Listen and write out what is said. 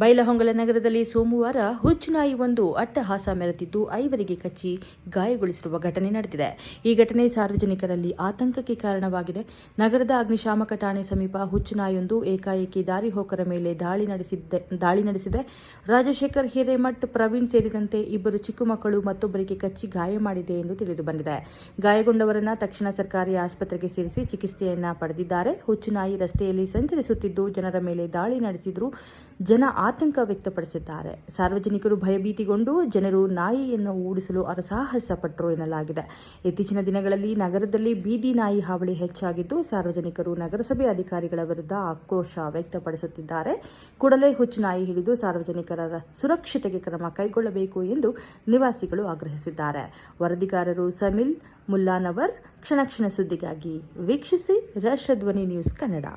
ಬೈಲಹೊಂಗಲ ನಗರದಲ್ಲಿ ಸೋಮವಾರ ಹುಚ್ಚುನಾಯಿಯೊಂದು ಅಟ್ಟಹಾಸ ಮೆರೆದಿದ್ದು 5 ಕಚ್ಚಿ ಗಾಯಗೊಳಿಸಿರುವ ಘಟನೆ ನಡೆದಿದೆ. ಈ ಘಟನೆ ಸಾರ್ವಜನಿಕರಲ್ಲಿ ಆತಂಕಕ್ಕೆ ಕಾರಣವಾಗಿದೆ. ನಗರದ ಅಗ್ನಿಶಾಮಕ ಠಾಣೆ ಸಮೀಪ ಹುಚ್ಚುನಾಯಿಯೊಂದು ಏಕಾಏಕಿ ದಾರಿಹೋಕರ ಮೇಲೆ ದಾಳಿ ನಡೆಸಿದೆ. ರಾಜಶೇಖರ್ ಹಿರೇಮಠ್, ಪ್ರವೀಣ್ ಸೇರಿದಂತೆ 2 ಚಿಕ್ಕ ಮಕ್ಕಳು ಮತ್ತೊಬ್ಬರಿಗೆ ಕಚ್ಚಿ ಗಾಯ ಮಾಡಿದೆ ಎಂದು ತಿಳಿದುಬಂದಿದೆ. ಗಾಯಗೊಂಡವರನ್ನು ತಕ್ಷಣ ಸರ್ಕಾರಿ ಆಸ್ಪತ್ರೆಗೆ ಸೇರಿಸಿ ಚಿಕಿತ್ಸೆಯನ್ನ ಪಡೆದಿದ್ದಾರೆ. ಹುಚ್ಚುನಾಯಿ ರಸ್ತೆಯಲ್ಲಿ ಸಂಚರಿಸುತ್ತಿದ್ದು ಜನರ ಮೇಲೆ ದಾಳಿ ನಡೆಸಿದ್ರು. ಜನ ಆತಂಕ ವ್ಯಕ್ತಪಡಿಸಿದ್ದಾರೆ. ಸಾರ್ವಜನಿಕರು ಭಯಭೀತಿಗೊಂಡು ಜನರು ನಾಯಿಯನ್ನು ಓಡಿಸಲು ಹರಸಾಹಸ ಪಟ್ಟರು ಎನ್ನಲಾಗಿದೆ. ಇತ್ತೀಚಿನ ದಿನಗಳಲ್ಲಿ ನಗರದಲ್ಲಿ ಬೀದಿ ನಾಯಿ ಹಾವಳಿ ಹೆಚ್ಚಾಗಿದ್ದು, ಸಾರ್ವಜನಿಕರು ನಗರಸಭೆ ಅಧಿಕಾರಿಗಳ ವಿರುದ್ಧ ಆಕ್ರೋಶ ವ್ಯಕ್ತಪಡಿಸುತ್ತಿದ್ದಾರೆ. ಕೂಡಲೇ ಹುಚ್ಚು ನಾಯಿ ಹಿಡಿದು ಸಾರ್ವಜನಿಕರ ಸುರಕ್ಷತೆಗೆ ಕ್ರಮ ಕೈಗೊಳ್ಳಬೇಕು ಎಂದು ನಿವಾಸಿಗಳು ಆಗ್ರಹಿಸಿದ್ದಾರೆ. ವರದಿಗಾರರು ಸಮಿಲ್ ಮುಲ್ಲಾನವರ್. ಕ್ಷಣ ಕ್ಷಣ ಸುದ್ದಿಗಾಗಿ ವೀಕ್ಷಿಸಿ ರಾಷ್ಟ್ರಧ್ವನಿ ನ್ಯೂಸ್ ಕನ್ನಡ.